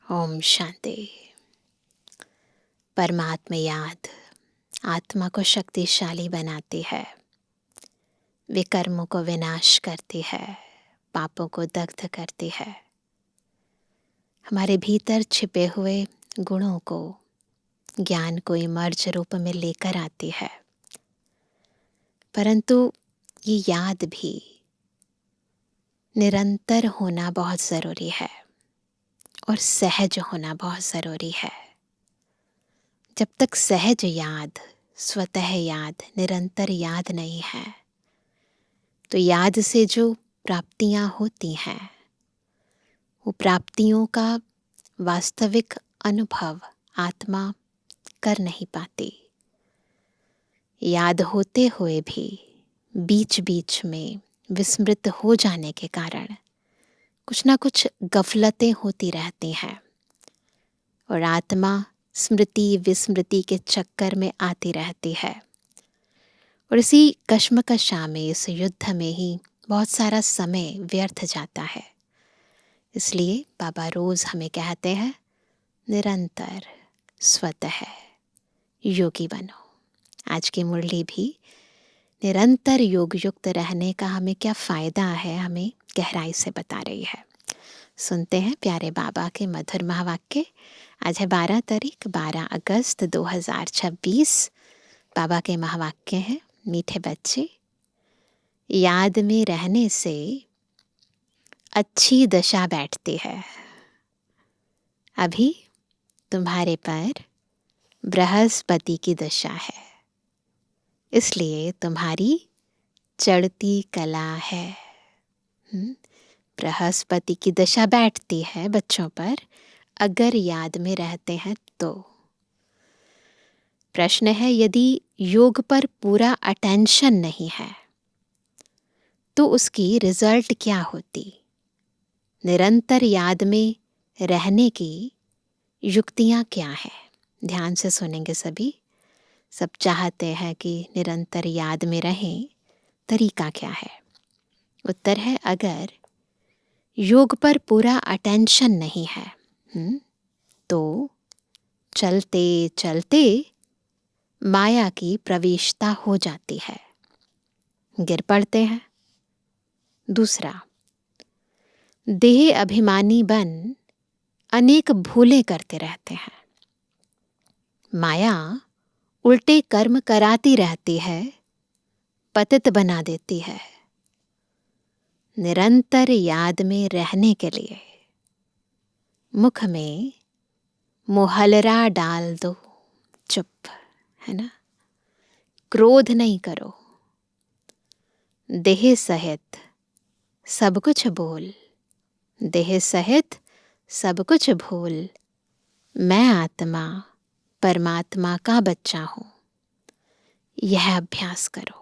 ओम शांति। परमात्मा याद आत्मा को शक्तिशाली बनाती है, विकर्मों को विनाश करती है, पापों को दग्ध करती है, हमारे भीतर छिपे हुए गुणों को, ज्ञान को इमर्ज रूप में लेकर आती है। परंतु ये याद भी निरंतर होना बहुत ज़रूरी है और सहज होना बहुत ज़रूरी है। जब तक सहज याद, स्वतः याद, निरंतर याद नहीं है, तो याद से जो प्राप्तियां होती हैं, वो प्राप्तियों का वास्तविक अनुभव आत्मा कर नहीं पाती। याद होते हुए भी बीच बीच में विस्मृत हो जाने के कारण कुछ ना कुछ गफलतें होती रहती हैं और आत्मा स्मृति विस्मृति के चक्कर में आती रहती है। और इसी कश्मकशा में, इस युद्ध में ही बहुत सारा समय व्यर्थ जाता है। इसलिए बाबा रोज हमें कहते हैं, निरंतर स्वतः योगी बनो। आज की मुरली भी निरंतर योग युक्त रहने का हमें क्या फ़ायदा है, हमें गहराई से बता रही है। सुनते हैं प्यारे बाबा के मधुर महावाक्य। आज है 12 तारीख, 12 अगस्त 2026। बाबा के महावाक्य हैं, मीठे बच्चे, याद में रहने से अच्छी दशा बैठती है। अभी तुम्हारे पर बृहस्पति की दशा है, इसलिए तुम्हारी चढ़ती कला है। बृहस्पति की दशा बैठती है बच्चों पर अगर याद में रहते हैं तो। प्रश्न है, यदि योग पर पूरा अटेंशन नहीं है तो उसकी रिजल्ट क्या होती? निरंतर याद में रहने की युक्तियां क्या है? ध्यान से सुनेंगे सभी। सब चाहते हैं कि निरंतर याद में रहें, तरीका क्या है? उत्तर है, अगर योग पर पूरा अटेंशन नहीं है तो चलते चलते माया की प्रवेशता हो जाती है, गिर पड़ते हैं। दूसरा, देह अभिमानी बन अनेक भूलें करते रहते हैं। माया उल्टे कर्म कराती रहती है, पतित बना देती है। निरंतर याद में रहने के लिए मुख में मुहल्ला डाल दो, चुप, है ना। क्रोध नहीं करो, देह सहित सब कुछ बोल, देह सहित सब कुछ भूल, मैं आत्मा परमात्मा का बच्चा हूं। यह अभ्यास करो।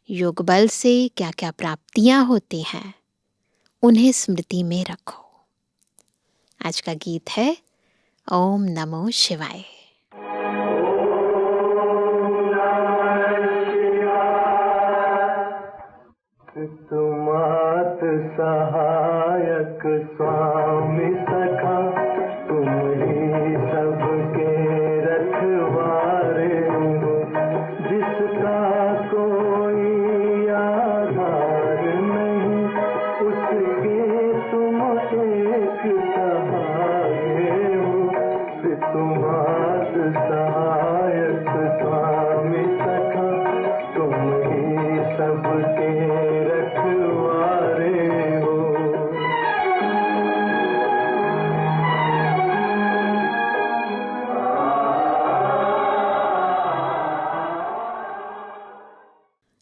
योग बल से क्या क्या प्राप्तियां होती हैं, उन्हें स्मृति में रखो। आज का गीत है ओम नमो शिवाय। तुमात सहायक स्वामी सखा, तुम ही सबके रखवारे हो। जिसका कोई आधार नहीं, उसके तुम एक सहारे हो। तुमात सहायक स्वामी सखा, तुम ही सबके रखवारे हो।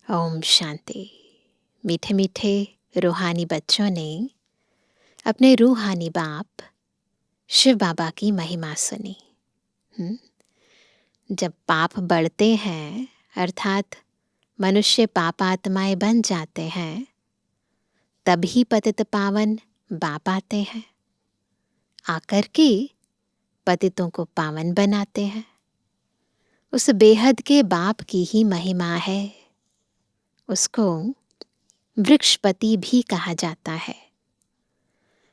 ओम शांति। मीठे मीठे रूहानी बच्चों ने अपने रूहानी बाप शिव बाबा की महिमा सुनी। जब पाप बढ़ते हैं, अर्थात मनुष्य पापात्माएं बन जाते हैं, तभी पतित पावन बाप आते हैं, आकर के पतितों को पावन बनाते हैं। उस बेहद के बाप की ही महिमा है। उसको वृक्षपति भी कहा जाता है।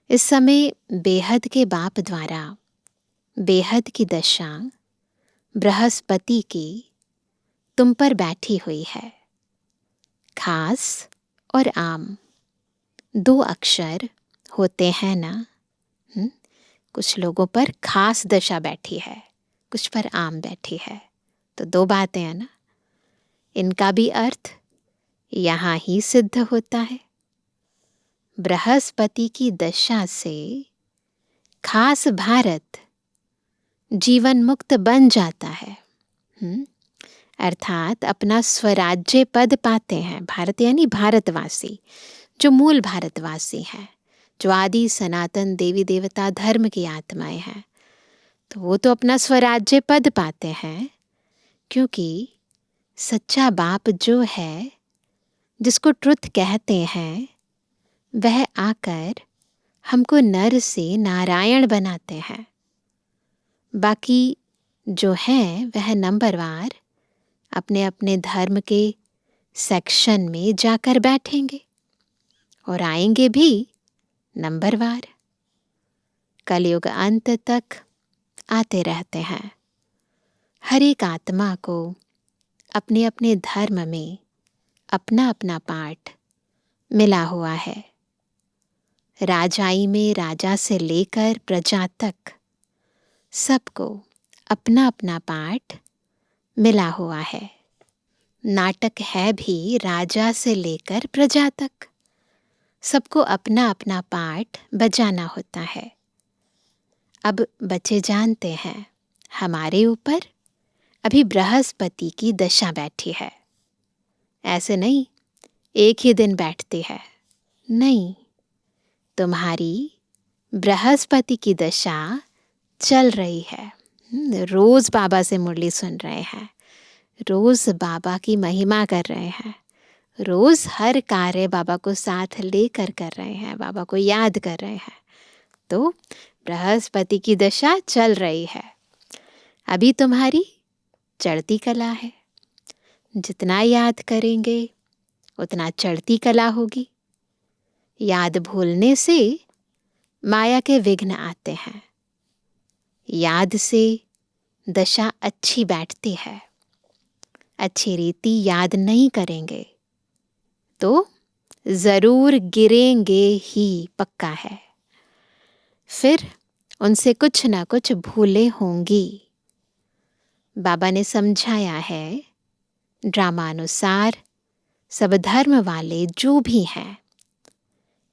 इस समय बेहद के बाप द्वारा बेहद की दशा बृहस्पति की तुम पर बैठी हुई है। खास और आम 2 अक्षर होते हैं ना। कुछ लोगों पर खास दशा बैठी है, कुछ पर आम बैठी है, तो 2 बातें हैं ना। इनका भी अर्थ यहाँ ही सिद्ध होता है। बृहस्पति की दशा से खास भारत जीवन मुक्त बन जाता है। अर्थात अपना स्वराज्य पद पाते हैं। भारत यानी भारतवासी, जो मूल भारतवासी हैं, जो आदि सनातन देवी देवता धर्म की आत्माएं हैं, तो वो तो अपना स्वराज्य पद पाते हैं, क्योंकि सच्चा बाप जो है, जिसको ट्रुथ कहते हैं, वह आकर हमको नर से नारायण बनाते हैं। बाकी जो हैं वह नंबरवार अपने अपने धर्म के सेक्शन में जाकर बैठेंगे और आएंगे भी नंबरवार। कलयुग अंत तक आते रहते हैं। हर एक आत्मा को अपने अपने धर्म में अपना अपना पार्ट मिला हुआ है। राजाई में राजा से लेकर प्रजा तक सबको अपना अपना पार्ट मिला हुआ है। नाटक है भी राजा से लेकर प्रजा तक, सबको अपना अपना पार्ट बजाना होता है। अब बच्चे जानते हैं हमारे ऊपर अभी बृहस्पति की दशा बैठी है। ऐसे नहीं एक ही दिन बैठती है, नहीं, तुम्हारी बृहस्पति की दशा चल रही है। रोज बाबा से मुरली सुन रहे हैं, रोज बाबा की महिमा कर रहे हैं, रोज हर कार्य बाबा को साथ लेकर कर रहे हैं, बाबा को याद कर रहे हैं, तो बृहस्पति की दशा चल रही है। अभी तुम्हारी चढ़ती कला है। जितना याद करेंगे उतना चढ़ती कला होगी। याद भूलने से माया के विघ्न आते हैं। याद से दशा अच्छी बैठती है। अच्छी रीति याद नहीं करेंगे तो जरूर गिरेंगे ही, पक्का है। फिर उनसे कुछ ना कुछ भूलें होंगी। बाबा ने समझाया है ड्रामानुसार सब धर्म वाले जो भी हैं,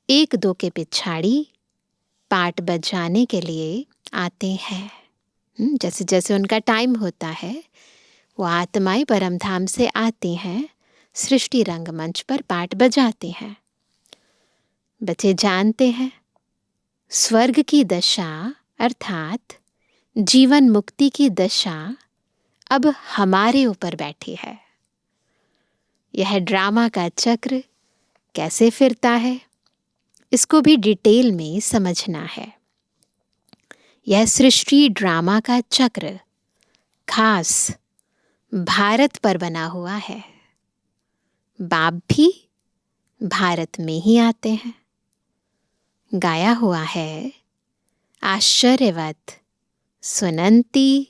1-2 के पिछाड़ी पाठ बजाने के लिए आते हैं। जैसे जैसे उनका टाइम होता है, वो आत्माएं परमधाम से आती हैं, सृष्टि रंगमंच पर पाठ बजाते हैं। बच्चे जानते हैं स्वर्ग की दशा अर्थात जीवन मुक्ति की दशा अब हमारे ऊपर बैठी है। यह ड्रामा का चक्र कैसे फिरता है, इसको भी डिटेल में समझना है। यह सृष्टि ड्रामा का चक्र खास भारत पर बना हुआ है। बाप भी भारत में ही आते हैं। गाया हुआ है आश्चर्यवत सुनंती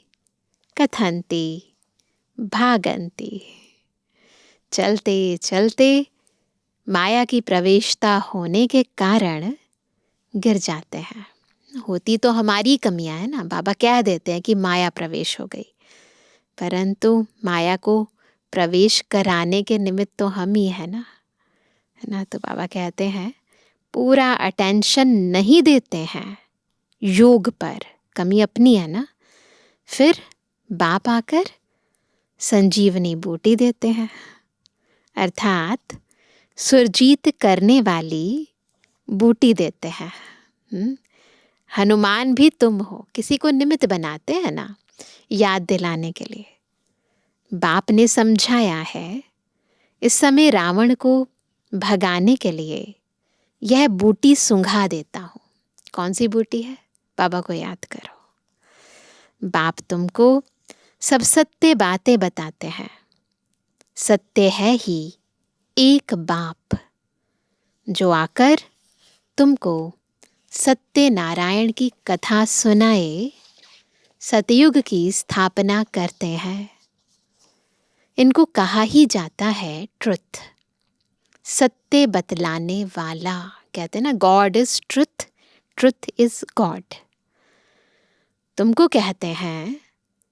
कथंती भागंती। चलते चलते माया की प्रवेशता होने के कारण गिर जाते हैं। होती तो हमारी कमियां है ना। बाबा कह देते हैं कि माया प्रवेश हो गई, परंतु माया को प्रवेश कराने के निमित्त तो हम ही है ना। तो बाबा कहते हैं पूरा अटेंशन नहीं देते हैं योग पर, कमी अपनी है ना। फिर बाप आकर संजीवनी बूटी देते हैं, अर्थात सुरजीत करने वाली बूटी देते हैं। हनुमान भी तुम हो, किसी को निमित्त बनाते हैं ना याद दिलाने के लिए। बाप ने समझाया है इस समय रावण को भगाने के लिए यह बूटी सुंघा देता हूँ। कौन सी बूटी है? बाबा को याद करो। बाप तुमको सब सत्य बातें बताते हैं। सत्य है ही एक बाप जो आकर तुमको सत्यनारायण की कथा सुनाए सतयुग की स्थापना करते हैं। इनको कहा ही जाता है ट्रुथ, सत्य बतलाने वाला। कहते हैं ना, God is truth, truth is God. तुमको कहते हैं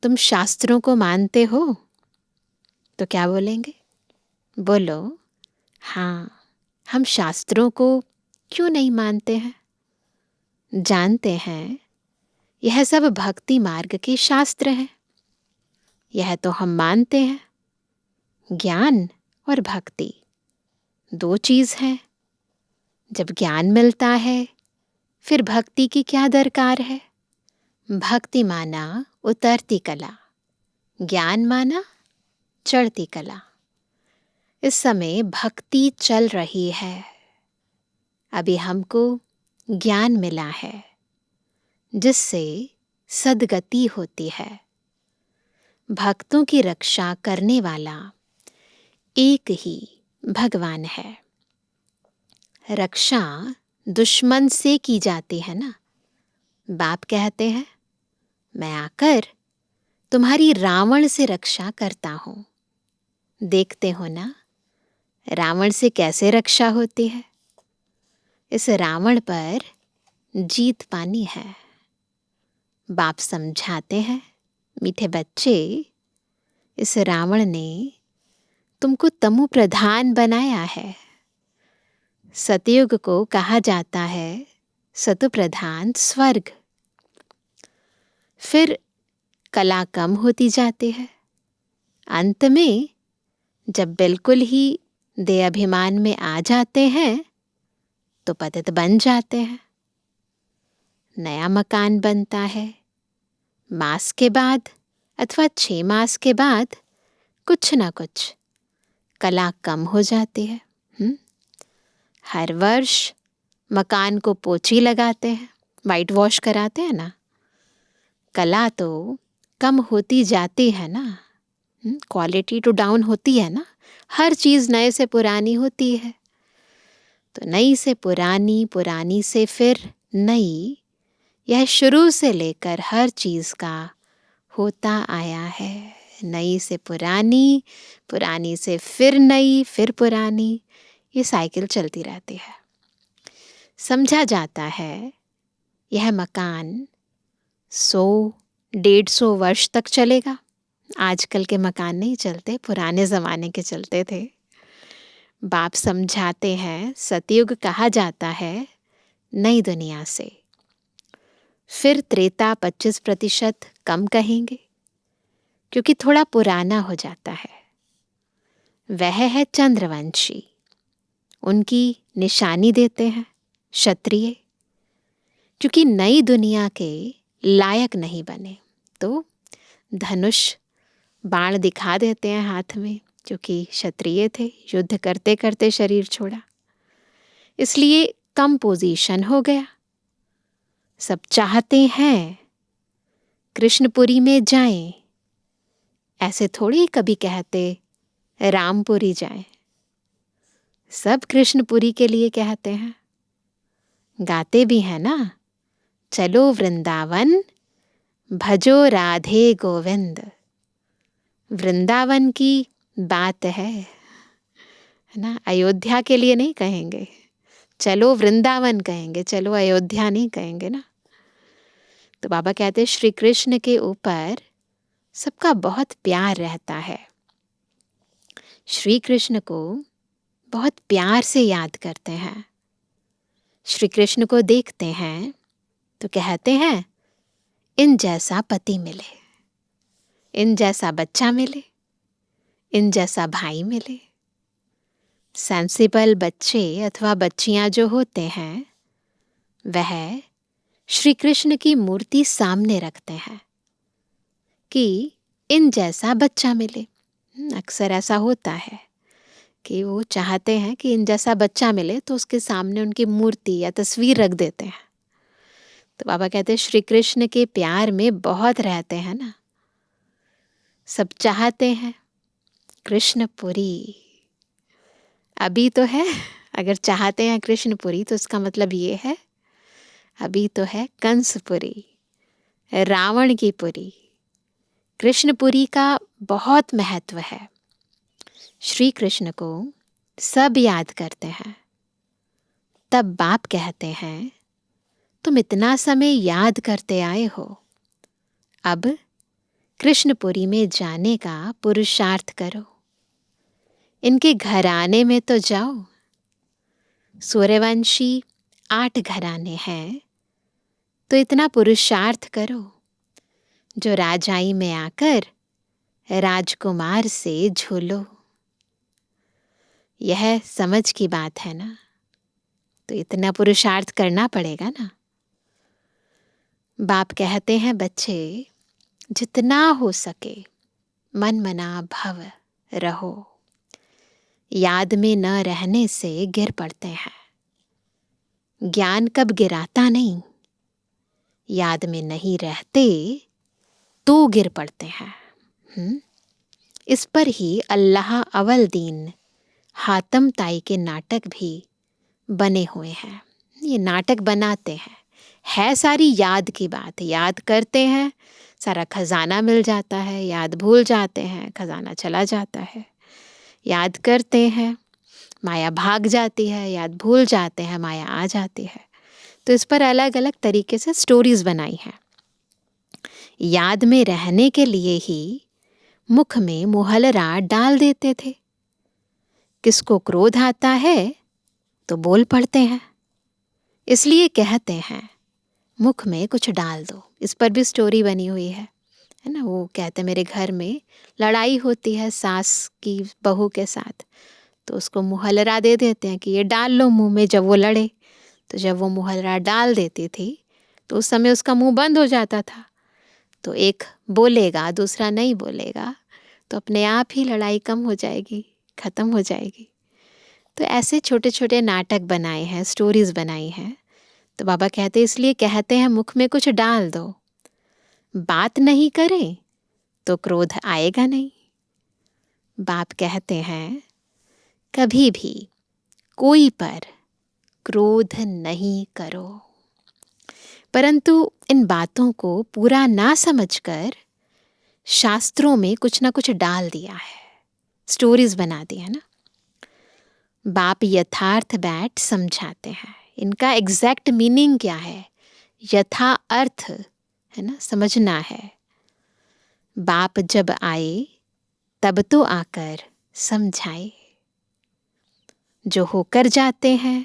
तुम शास्त्रों को मानते हो, तो क्या बोलेंगे? बोलो, हाँ, हम शास्त्रों को क्यों नहीं मानते हैं? जानते हैं यह सब भक्ति मार्ग के शास्त्र हैं। यह तो हम मानते हैं। ज्ञान और भक्ति दो चीज है। जब ज्ञान मिलता है फिर भक्ति की क्या दरकार है? भक्ति माना उतरती कला, ज्ञान माना चढ़ती कला। इस समय भक्ति चल रही है। अभी हमको ज्ञान मिला है जिससे सद्गति होती है। भक्तों की रक्षा करने वाला एक ही भगवान है। रक्षा दुश्मन से की जाती है ना। बाप कहते हैं, मैं आकर तुम्हारी रावण से रक्षा करता हूं। देखते हो ना रावण से कैसे रक्षा होती है। इस रावण पर जीत पानी है। बाप समझाते हैं, मीठे बच्चे, इस रावण ने तुमको तमु प्रधान बनाया है। सतयुग को कहा जाता है सतु प्रधान स्वर्ग। फिर कला कम होती जाती है। अंत में जब बिल्कुल ही देह अभिमान में आ जाते हैं तो पतित बन जाते हैं। नया मकान बनता है। मास के बाद अथवा 6 मास के बाद कुछ ना कुछ कला कम हो जाती है। हर वर्ष मकान को पोछी लगाते हैं, वाइट वॉश कराते हैं ना। कला तो कम होती जाती है ना। क्वालिटी तो डाउन होती है ना। हर चीज़ नए से पुरानी होती है, तो नई से पुरानी, पुरानी से फिर नई, यह शुरू से लेकर हर चीज़ का होता आया है। नई से पुरानी, पुरानी से फिर नई, फिर पुरानी, ये साइकिल चलती रहती है। समझा जाता है यह मकान 100-150 वर्ष तक चलेगा। आजकल के मकान नहीं चलते, पुराने ज़माने के चलते थे। बाप समझाते हैं सतयुग कहा जाता है नई दुनिया से। फिर त्रेता 25% कम कहेंगे क्योंकि थोड़ा पुराना हो जाता है। वह है चंद्रवंशी। उनकी निशानी देते हैं क्षत्रिय, क्योंकि नई दुनिया के लायक नहीं बने तो धनुष बाण दिखा देते हैं हाथ में, क्योंकि क्षत्रिय थे, युद्ध करते करते शरीर छोड़ा, इसलिए कम पोजीशन हो गया। सब चाहते हैं कृष्णपुरी में जाएं, ऐसे थोड़ी कभी कहते रामपुरी जाएं। सब कृष्णपुरी के लिए कहते हैं, गाते भी हैं ना, चलो वृंदावन भजो राधे गोविंद। वृंदावन की बात है ना। अयोध्या के लिए नहीं कहेंगे, चलो वृंदावन कहेंगे, चलो अयोध्या नहीं कहेंगे ना। तो बाबा कहते श्री कृष्ण के ऊपर सबका बहुत प्यार रहता है। श्री कृष्ण को बहुत प्यार से याद करते हैं। श्री कृष्ण को देखते हैं तो कहते हैं इन जैसा पति मिले, इन जैसा बच्चा मिले, इन जैसा भाई मिले। सेंसिबल बच्चे अथवा बच्चियां जो होते हैं वह श्री कृष्ण की मूर्ति सामने रखते हैं कि इन जैसा बच्चा मिले। अक्सर ऐसा होता है कि वो चाहते हैं कि इन जैसा बच्चा मिले तो उसके सामने उनकी मूर्ति या तस्वीर रख देते हैं। तो बाबा कहते हैं श्री कृष्ण के प्यार में बहुत रहते हैं ना। सब चाहते हैं कृष्णपुरी। अभी तो है, अगर चाहते हैं कृष्णपुरी तो इसका मतलब ये है अभी तो है कंसपुरी, रावण की पुरी। कृष्णपुरी का बहुत महत्व है। श्री कृष्ण को सब याद करते हैं। तब बाप कहते हैं, तुम इतना समय याद करते आए हो, अब कृष्णपुरी में जाने का पुरुषार्थ करो। इनके घराने में तो जाओ। सूर्यवंशी 8 घराने हैं, तो इतना पुरुषार्थ करो जो राजाई में आकर राजकुमार से झूलो। यह समझ की बात है ना, तो इतना पुरुषार्थ करना पड़ेगा ना। बाप कहते हैं, बच्चे जितना हो सके मन मना भव रहो। याद में न रहने से गिर पड़ते हैं। ज्ञान कब गिराता नहीं, याद में नहीं रहते तो गिर पड़ते हैं। इस पर ही अल्लाह अवल दीन हातम ताई के नाटक भी बने हुए हैं। ये नाटक बनाते हैं, है सारी याद की बात। याद करते हैं, सारा खजाना मिल जाता है। याद भूल जाते हैं, खजाना चला जाता है। याद करते हैं, माया भाग जाती है। याद भूल जाते हैं, माया आ जाती है। तो इस पर अलग अलग तरीके से स्टोरीज बनाई हैं। याद में रहने के लिए ही मुख में मुहलरा डाल देते थे। किसको क्रोध आता है तो बोल पड़ते हैं, इसलिए कहते हैं मुख में कुछ डाल दो। इस पर भी स्टोरी बनी हुई है ना। वो कहते मेरे घर में लड़ाई होती है सास की बहू के साथ, तो उसको मुहलरा दे देते हैं कि ये डाल लो मुंह में जब वो लड़े। तो जब वो मुहलरा डाल देती थी तो उस समय उसका मुंह बंद हो जाता था। तो एक बोलेगा, दूसरा नहीं बोलेगा, तो अपने आप ही लड़ाई कम हो जाएगी, ख़त्म हो जाएगी। तो ऐसे छोटे छोटे नाटक बनाए हैं, स्टोरीज बनाई हैं। तो बाबा कहते इसलिए कहते हैं मुख में कुछ डाल दो। बात नहीं करें तो क्रोध आएगा नहीं। बाप कहते हैं कभी भी कोई पर क्रोध नहीं करो। परंतु इन बातों को पूरा ना समझकर शास्त्रों में कुछ ना कुछ डाल दिया है, स्टोरीज बना दी है ना। बाप यथार्थ बैठ समझाते हैं। इनका एग्जैक्ट मीनिंग क्या है, यथा अर्थ है ना, समझना है। बाप जब आए तब तो आकर समझाए। जो होकर जाते हैं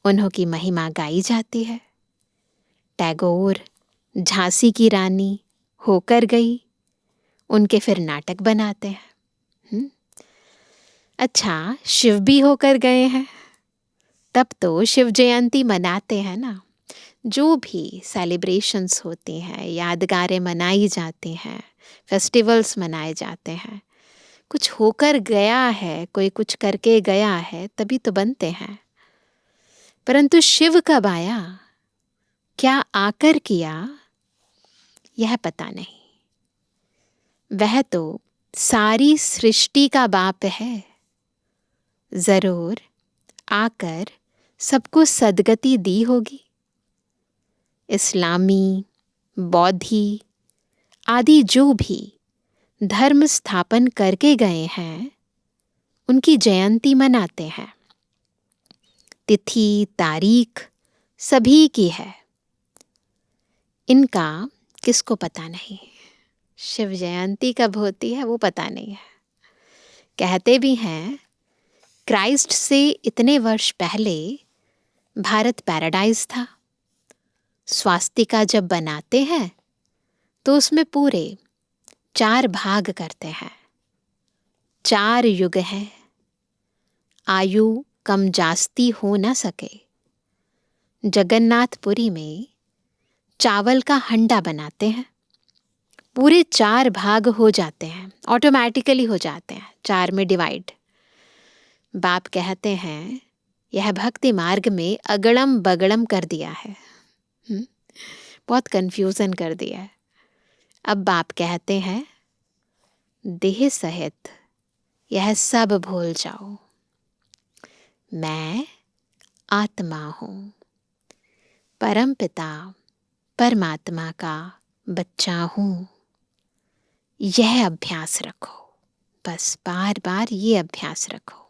उन्हों की महिमा गाई जाती है। टैगोर, झांसी की रानी होकर गई, उनके फिर नाटक बनाते हैं। अच्छा, शिव भी होकर गए हैं, तब तो शिव जयंती मनाते हैं ना। जो भी सेलिब्रेशंस होती हैं, यादगारें मनाई जाती हैं, फेस्टिवल्स मनाए जाते हैं, कुछ होकर गया है, कोई कुछ करके गया है, तभी तो बनते हैं। परंतु शिव कब आया, क्या आकर किया, यह पता नहीं। वह तो सारी सृष्टि का बाप है, जरूर आकर सबको सद्गति दी होगी। इस्लामी, बौद्धि आदि जो भी धर्म स्थापन करके गए हैं, उनकी जयंती मनाते हैं। तिथि तारीख सभी की है, इनका किसको पता नहीं। शिव जयंती कब होती है वो पता नहीं है। कहते भी हैं क्राइस्ट से इतने वर्ष पहले भारत पैराडाइज था। स्वास्तिका जब बनाते हैं तो उसमें पूरे 4 भाग करते हैं। 4 युग हैं, आयु कम जास्ती हो ना सके। जगन्नाथपुरी में चावल का हंडा बनाते हैं, पूरे 4 भाग हो जाते हैं, ऑटोमेटिकली हो जाते हैं, 4 में डिवाइड। बाप कहते हैं यह भक्ति मार्ग में अगड़म बगड़म कर दिया है, बहुत कंफ्यूजन कर दिया है। अब बाप कहते हैं देह सहित यह सब भूल जाओ, मैं आत्मा हूँ। परमपिता परमात्मा का बच्चा हूँ, यह अभ्यास रखो। बस बार बार ये अभ्यास रखो।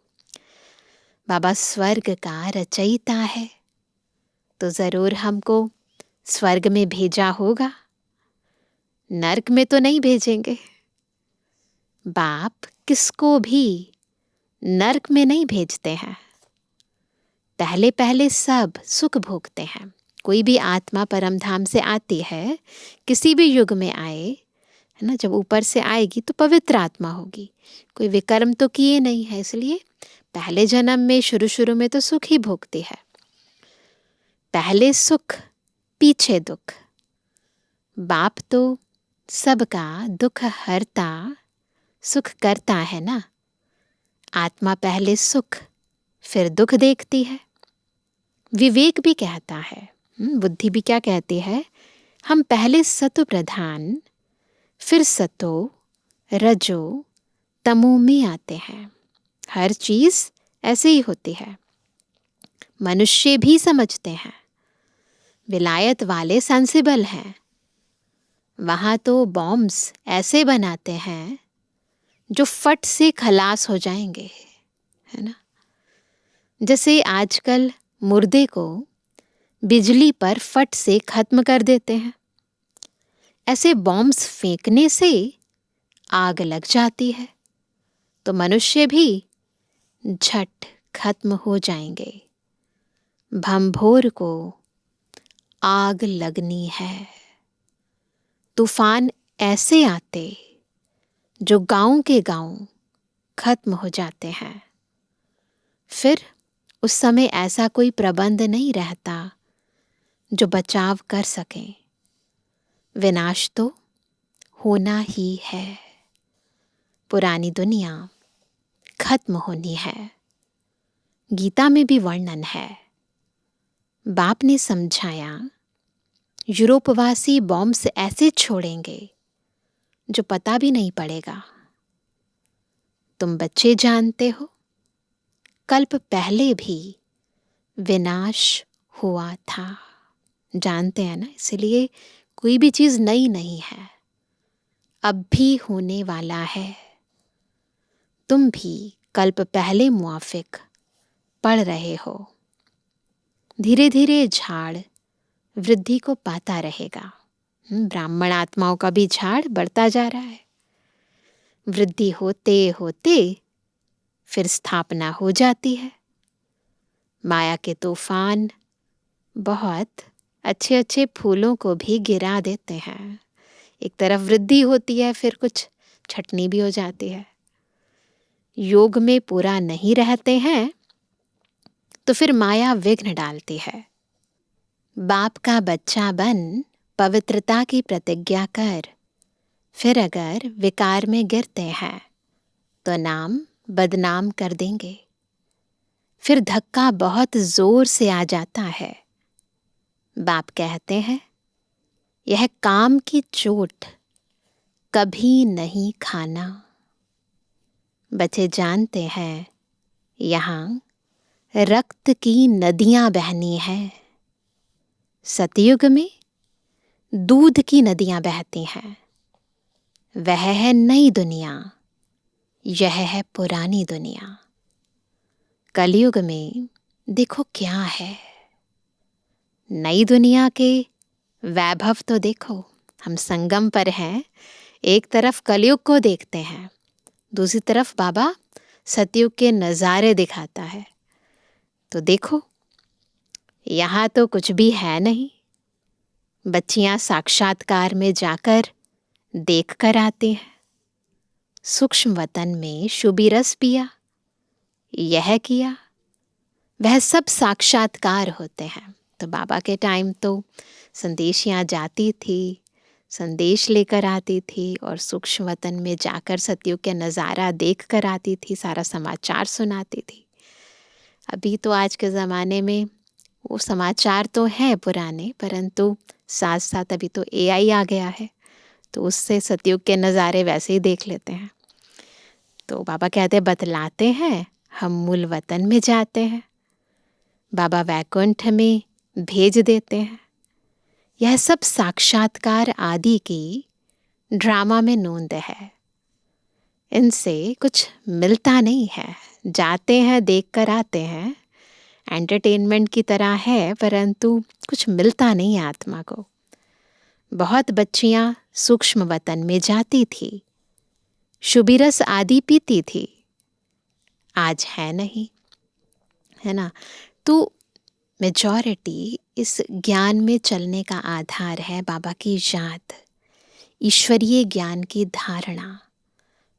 बाबा स्वर्ग का रचयिता है, तो ज़रूर हमको स्वर्ग में भेजा होगा, नरक में तो नहीं भेजेंगे। बाप किसको भी नरक में नहीं भेजते हैं। पहले पहले सब सुख भोगते हैं। कोई भी आत्मा परम धाम से आती है, किसी भी युग में आए, है ना, जब ऊपर से आएगी तो पवित्र आत्मा होगी। कोई विकर्म तो किए नहीं है, इसलिए पहले जन्म में शुरू में तो सुख ही भोगती है। पहले सुख पीछे दुख। बाप तो सबका दुख हरता सुख करता है ना। आत्मा पहले सुख फिर दुख देखती है। विवेक भी कहता है, बुद्धि भी क्या कहती है, हम पहले सतो प्रधान फिर सतो रजो तमो में आते हैं। हर चीज ऐसे ही होती है। मनुष्य भी समझते हैं, विलायत वाले सेंसिबल हैं। वहाँ तो बॉम्ब्स ऐसे बनाते हैं जो फट से खलास हो जाएंगे, है ना। जैसे आजकल मुर्दे को बिजली पर फट से खत्म कर देते हैं, ऐसे बॉम्ब्स फेंकने से आग लग जाती है। तो मनुष्य भी झट खत्म हो जाएंगे। भंभोर को आग लगनी है। तूफान ऐसे आते जो गांव के गांव खत्म हो जाते हैं। फिर उस समय ऐसा कोई प्रबंध नहीं रहता जो बचाव कर सके। विनाश तो होना ही है। पुरानी दुनिया खत्म होनी है। गीता में भी वर्णन है। बाप ने समझाया, यूरोपवासी बॉम्ब्स ऐसे छोड़ेंगे जो पता भी नहीं पड़ेगा। तुम बच्चे जानते हो, कल्प पहले भी विनाश हुआ था। जानते हैं ना, इसलिए कोई भी चीज नई नहीं है, अब भी होने वाला है। तुम भी कल्प पहले मुआफिक पढ़ रहे हो। धीरे धीरे झाड़ वृद्धि को पाता रहेगा। ब्राह्मण आत्माओं का भी झाड़ बढ़ता जा रहा है। वृद्धि होते होते फिर स्थापना हो जाती है। माया के तूफान बहुत अच्छे अच्छे फूलों को भी गिरा देते हैं। एक तरफ वृद्धि होती है, फिर कुछ छटनी भी हो जाती है। योग में पूरा नहीं रहते हैं तो फिर माया विघ्न डालती है। बाप का बच्चा बन पवित्रता की प्रतिज्ञा कर, फिर अगर विकार में गिरते हैं तो नाम बदनाम कर देंगे। फिर धक्का बहुत जोर से आ जाता है। बाप कहते हैं, यह काम की चोट कभी नहीं खाना। बच्चे जानते हैं, यहाँ रक्त की नदियां बहनी हैं। सतयुग में दूध की नदियां बहती हैं। वह है नई दुनिया, यह है पुरानी दुनिया। कलयुग में देखो क्या है। नई दुनिया के वैभव तो देखो। हम संगम पर हैं, एक तरफ कलयुग को देखते हैं, दूसरी तरफ बाबा सतयुग के नज़ारे दिखाता है। तो देखो, यहाँ तो कुछ भी है नहीं। बच्चियां साक्षात्कार में जाकर देख कर आती हैं। सूक्ष्म वतन में शुभी रस पिया, यह किया, वह सब साक्षात्कार होते हैं। तो बाबा के टाइम तो संदेशियाँ जाती थी, संदेश लेकर आती थी और सूक्ष्म वतन में जाकर सतयुग के नज़ारा देख कर आती थी, सारा समाचार सुनाती थी। अभी तो आज के ज़माने में वो समाचार तो हैं पुराने, परंतु साथ साथ अभी तो AI आ गया है, तो उससे सतयुग के नज़ारे वैसे ही देख लेते हैं। तो बाबा कहते हैं, बतलाते हैं, हम मूल वतन में जाते हैं। बाबा वैकुंठ में भेज देते हैं। यह सब साक्षात्कार आदि की ड्रामा में नोंद है। इनसे कुछ मिलता नहीं है। जाते हैं, देख कर आते हैं, एंटरटेनमेंट की तरह है, परंतु कुछ मिलता नहीं आत्मा को। बहुत बच्चियां सूक्ष्म वतन में जाती थी, शुबिरस आदि पीती थी, आज है नहीं, है ना। तो मेजॉरिटी इस ज्ञान में चलने का आधार है बाबा की याद, ईश्वरीय ज्ञान की धारणा,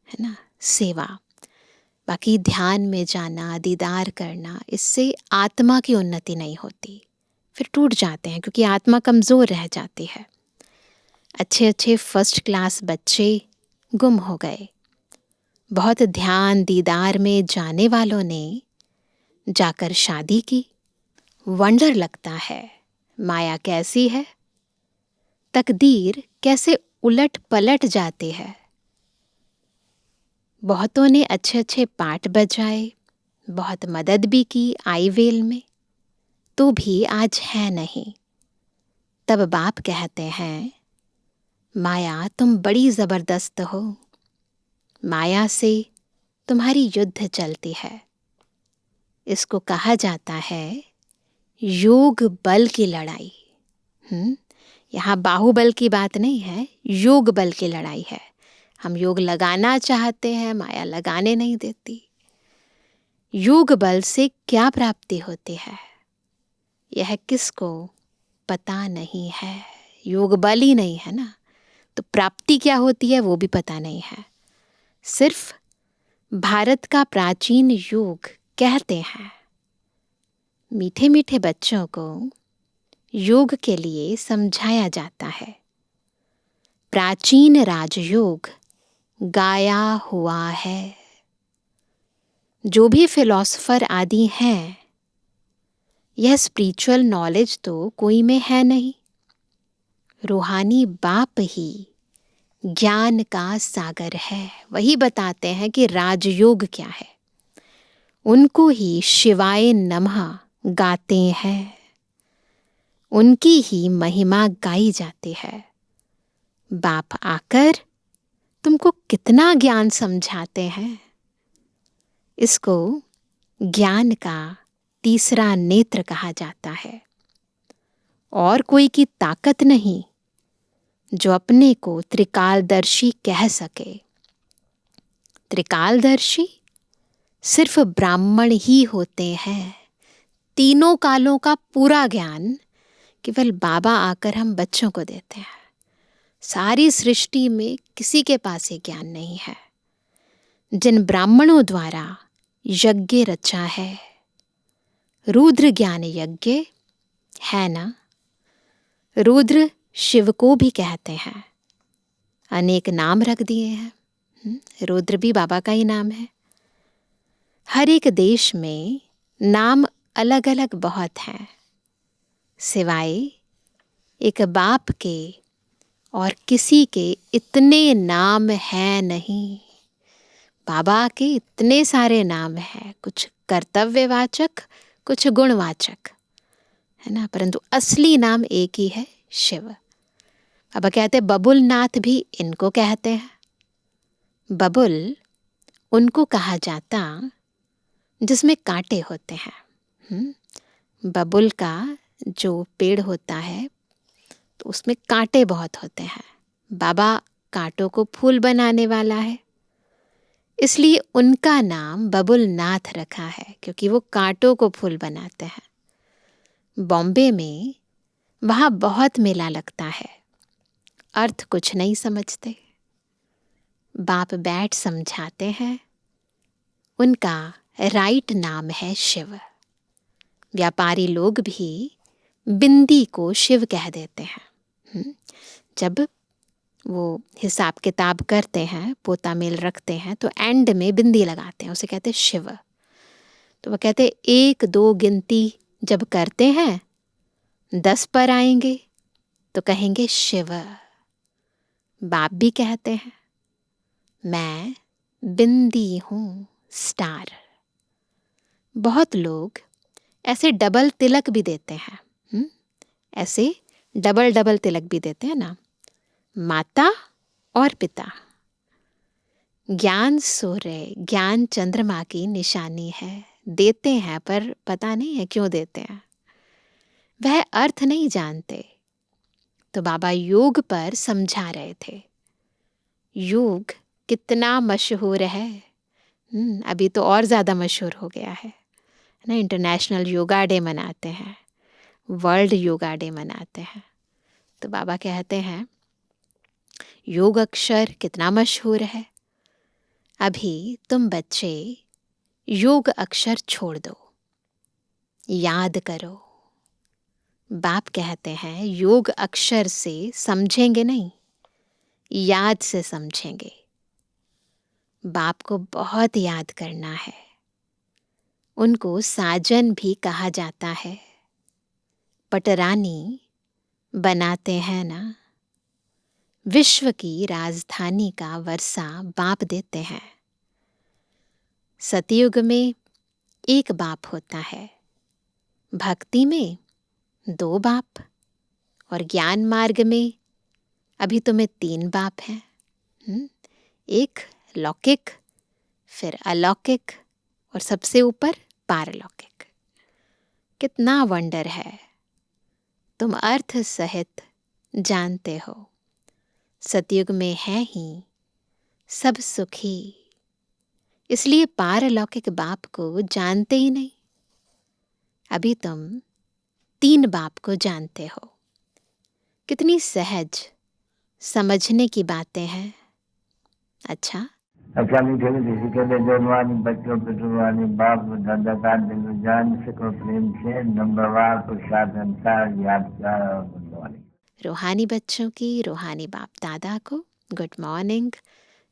है ना, सेवा। बाकी ध्यान में जाना, दीदार करना, इससे आत्मा की उन्नति नहीं होती, फिर टूट जाते हैं क्योंकि आत्मा कमज़ोर रह जाती है। अच्छे अच्छे फर्स्ट क्लास बच्चे गुम हो गए। बहुत ध्यान दीदार में जाने वालों ने जाकर शादी की। वंडर लगता है माया कैसी है, तकदीर कैसे उलट पलट जाती है। बहुतों ने अच्छे अच्छे पाठ बजाए, बहुत मदद भी की आईवेल में, तो भी आज है नहीं। तब बाप कहते हैं, माया तुम बड़ी जबरदस्त हो, माया से तुम्हारी युद्ध चलती है। इसको कहा जाता है योग बल की लड़ाई। यहाँ बाहुबल की बात नहीं है, योग बल की लड़ाई है। हम योग लगाना चाहते हैं, माया लगाने नहीं देती। योग बल से क्या प्राप्ति होती है यह किसको पता नहीं है। योग बल ही नहीं है ना, तो प्राप्ति क्या होती है वो भी पता नहीं है। सिर्फ भारत का प्राचीन योग कहते हैं। मीठे मीठे बच्चों को योग के लिए समझाया जाता है। प्राचीन राजयोग गाया हुआ है। जो भी फिलॉसफर आदि हैं, यह स्पिरिचुअल नॉलेज तो कोई में है नहीं। रूहानी बाप ही ज्ञान का सागर है। वही बताते हैं कि राजयोग क्या है। उनको ही शिवाय नमः गाते हैं, उनकी ही महिमा गाई जाती है। बाप आकर तुमको कितना ज्ञान समझाते हैं। इसको ज्ञान का तीसरा नेत्र कहा जाता है। और कोई की ताकत नहीं जो अपने को त्रिकालदर्शी कह सके। त्रिकालदर्शी सिर्फ ब्राह्मण ही होते हैं। तीनों कालों का पूरा ज्ञान केवल बाबा आकर हम बच्चों को देते हैं। सारी सृष्टि में किसी के पास ये ज्ञान नहीं है। जिन ब्राह्मणों द्वारा यज्ञ रचा है, रुद्र ज्ञान यज्ञ है ना। रुद्र शिव को भी कहते हैं, अनेक नाम रख दिए हैं। रुद्र भी बाबा का ही नाम है। हर एक देश में नाम अलग अलग बहुत हैं, सिवाय एक बाप के और किसी के इतने नाम हैं नहीं। बाबा के इतने सारे नाम हैं, कुछ कर्तव्यवाचक, कुछ गुणवाचक, है ना, परंतु असली नाम एक ही है, शिव। बाबा कहते बबुल नाथ भी इनको कहते हैं। बबुल उनको कहा जाता जिसमें कांटे होते हैं। बबुल का जो पेड़ होता है तो उसमें कांटे बहुत होते हैं। बाबा कांटों को फूल बनाने वाला है, इसलिए उनका नाम बबुल नाथ रखा है, क्योंकि वो कांटों को फूल बनाते हैं। बॉम्बे में वहाँ बहुत मेला लगता है, अर्थ कुछ नहीं समझते। बाप बैठ समझाते हैं। उनका राइट नाम है शिव। व्यापारी लोग भी बिंदी को शिव कह देते हैं। जब वो हिसाब किताब करते हैं, पोता मेल रखते हैं, तो एंड में बिंदी लगाते हैं, उसे कहते हैं शिव। तो वो कहते 1 2 गिनती जब करते हैं 10 पर आएंगे तो कहेंगे शिव। बाप भी कहते हैं मैं बिंदी हूँ, स्टार। बहुत लोग ऐसे डबल तिलक भी देते हैं। ऐसे डबल डबल तिलक भी देते हैं ना, माता और पिता। ज्ञान सूर्य, ज्ञान चंद्रमा की निशानी है। देते हैं पर पता नहीं है क्यों देते हैं, वह अर्थ नहीं जानते। तो बाबा योग पर समझा रहे थे। योग कितना मशहूर है। अभी तो और ज़्यादा मशहूर हो गया है ना। इंटरनेशनल योगा डे मनाते हैं, वर्ल्ड योगा डे मनाते हैं। तो बाबा कहते हैं योग अक्षर कितना मशहूर है। अभी तुम बच्चे योग अक्षर छोड़ दो, याद करो। बाप कहते हैं योग अक्षर से समझेंगे नहीं, याद से समझेंगे। बाप को बहुत याद करना है। उनको साजन भी कहा जाता है। पटरानी बनाते हैं ना। विश्व की राजधानी का वर्षा बाप देते हैं। सतयुग में एक बाप होता है, भक्ति में 2 बाप, और ज्ञान मार्ग में अभी तुम्हें 3 बाप हैं। एक लौकिक, फिर अलौकिक, और सबसे ऊपर पारलौकिक। कितना वंडर है। तुम अर्थ सहित जानते हो। सतयुग में है ही सब सुखी, इसलिए पारलौकिक बाप को जानते ही नहीं। अभी तुम 3 बाप को जानते हो। कितनी सहज समझने की बातें हैं। अच्छा, मीठे किसी के लिए जवानी बच्चों पे जुबानी बाप दादा का दिल जान सको प्रेम से नंबरवार प्रसाद अनुसार यादगार और बुद्धवानी। रूहानी बच्चों की रूहानी बाप दादा को गुड मॉर्निंग,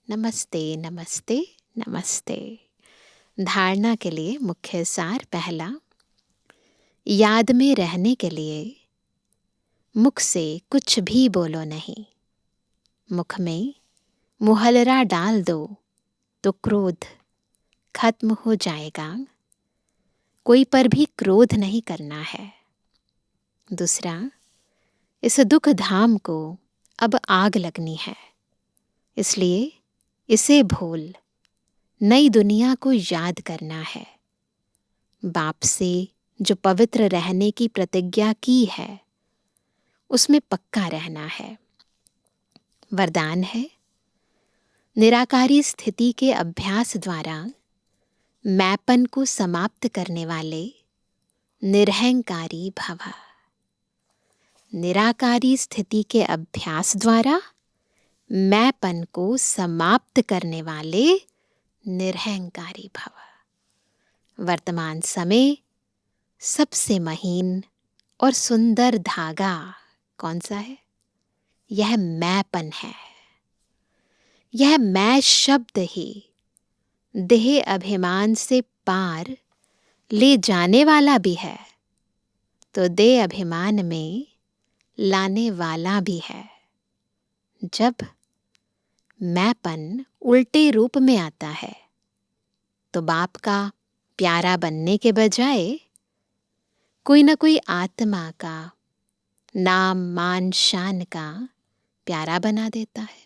नमस्ते नमस्ते नमस्ते। धारणा के लिए मुख्य सार पहला, याद में रहने के लिए मुख से कुछ भी बोलो नहीं। मुख में मुहल्ला डाल दो तो क्रोध खत्म हो जाएगा। कोई पर भी क्रोध नहीं करना है। दूसरा, इस दुख धाम को अब आग लगनी है, इसलिए इसे भूल नई दुनिया को याद करना है। बाप से जो पवित्र रहने की प्रतिज्ञा की है, उसमें पक्का रहना है। वरदान है, निराकारी स्थिति के अभ्यास द्वारा मैपन को समाप्त करने वाले निरहंकारी भव। निराकारी स्थिति के अभ्यास द्वारा मैपन को समाप्त करने वाले निरहंकारी भव। वर्तमान समय सबसे महीन और सुंदर धागा कौन सा है? यह मैपन है। यह मैं शब्द ही देह अभिमान से पार ले जाने वाला भी है, तो देह अभिमान में लाने वाला भी है। जब मैपन उल्टे रूप में आता है, तो बाप का प्यारा बनने के बजाय कोई ना कोई आत्मा का नाम मान शान का प्यारा बना देता है।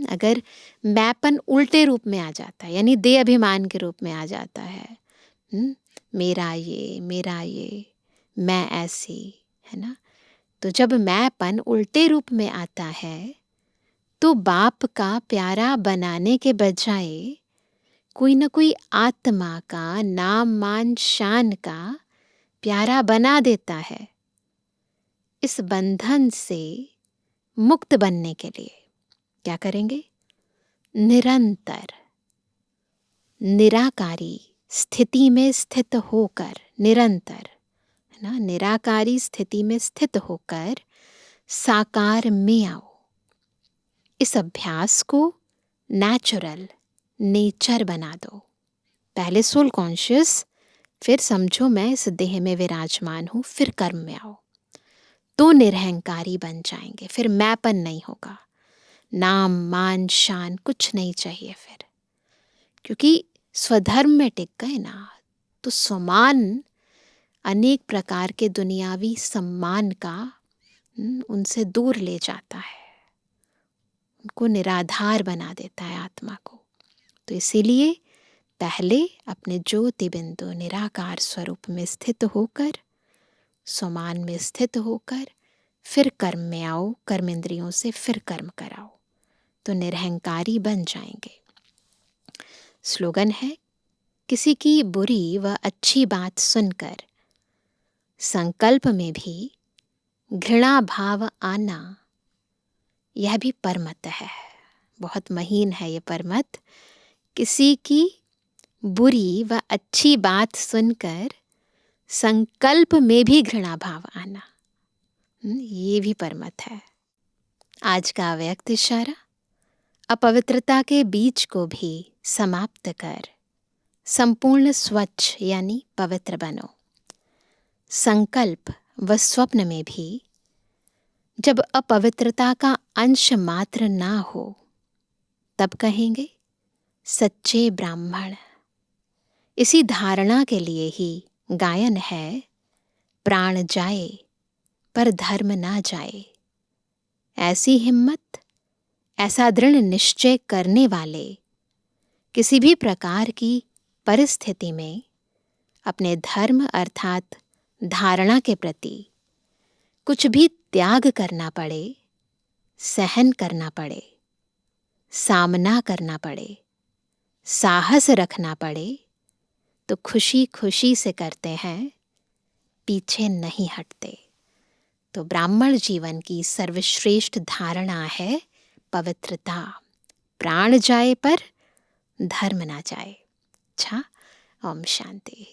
अगर मैपन उल्टे रूप में आ जाता है, यानी देह अभिमान के रूप में आ जाता है, मेरा ये मैं ऐसी, है ना। तो जब मैपन उल्टे रूप में आता है, तो बाप का प्यारा बनाने के बजाय कोई ना कोई आत्मा का नाम मान शान का प्यारा बना देता है। इस बंधन से मुक्त बनने के लिए क्या करेंगे? निरंतर निराकारी स्थिति में स्थित होकर, निरंतर, है ना, निराकारी स्थिति में स्थित होकर साकार में आओ। इस अभ्यास को नेचुरल, नेचर बना दो। पहले सोल कॉन्शियस, फिर समझो मैं इस देह में विराजमान हूं, फिर कर्म में आओ, तो निरहंकारी बन जाएंगे। फिर मैपन नहीं होगा, नाम मान शान कुछ नहीं चाहिए फिर, क्योंकि स्वधर्म में टिक गए ना, तो स्वमान अनेक प्रकार के दुनियावी सम्मान का उनसे दूर ले जाता है, उनको निराधार बना देता है आत्मा को। तो इसीलिए पहले अपने ज्योति बिंदु निराकार स्वरूप में स्थित होकर, स्वमान में स्थित होकर फिर कर्म में आओ, कर्म इंद्रियों से फिर कर्म कराओ, तो निरहंकारी बन जाएंगे। स्लोगन है, किसी की बुरी व अच्छी बात सुनकर संकल्प में भी घृणा भाव आना, यह भी परमत है। बहुत महीन है ये परमत। किसी की बुरी व अच्छी बात सुनकर संकल्प में भी घृणा भाव आना, ये भी परमत है। आज का अव्यक्त इशारा, अपवित्रता के बीज को भी समाप्त कर संपूर्ण स्वच्छ यानी पवित्र बनो। संकल्प व स्वप्न में भी जब अपवित्रता का अंश मात्र ना हो, तब कहेंगे सच्चे ब्राह्मण। इसी धारणा के लिए ही गायन है, प्राण जाए पर धर्म ना जाए। ऐसी हिम्मत, ऐसा दृढ़ निश्चय करने वाले किसी भी प्रकार की परिस्थिति में अपने धर्म अर्थात धारणा के प्रति कुछ भी त्याग करना पड़े, सहन करना पड़े, सामना करना पड़े, साहस रखना पड़े, तो खुशी खुशी से करते हैं, पीछे नहीं हटते। तो ब्राह्मण जीवन की सर्वश्रेष्ठ धारणा है पवित्रता। प्राण जाए पर धर्म ना जाए। अच्छा, ओम शांति।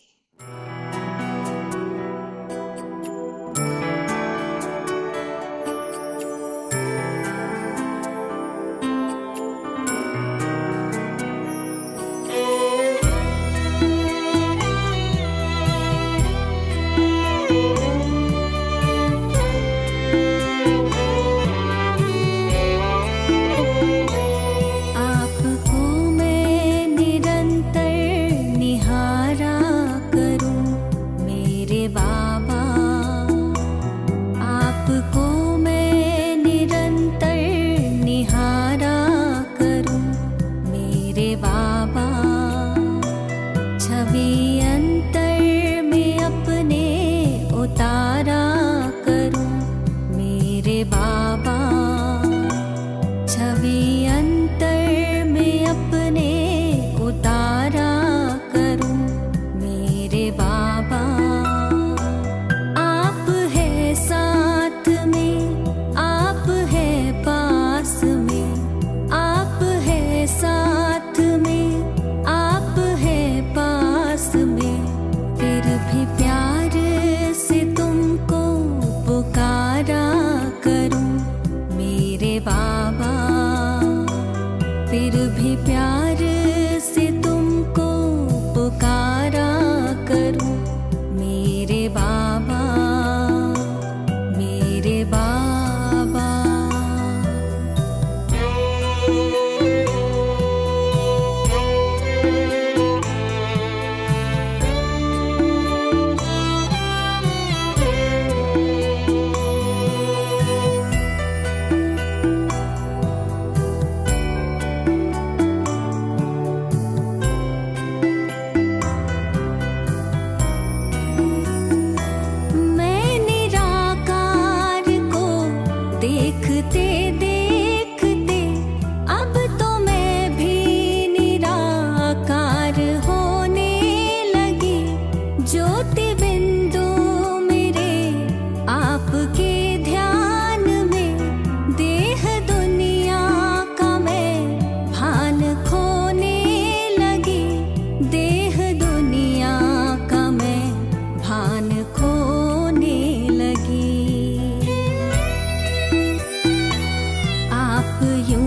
you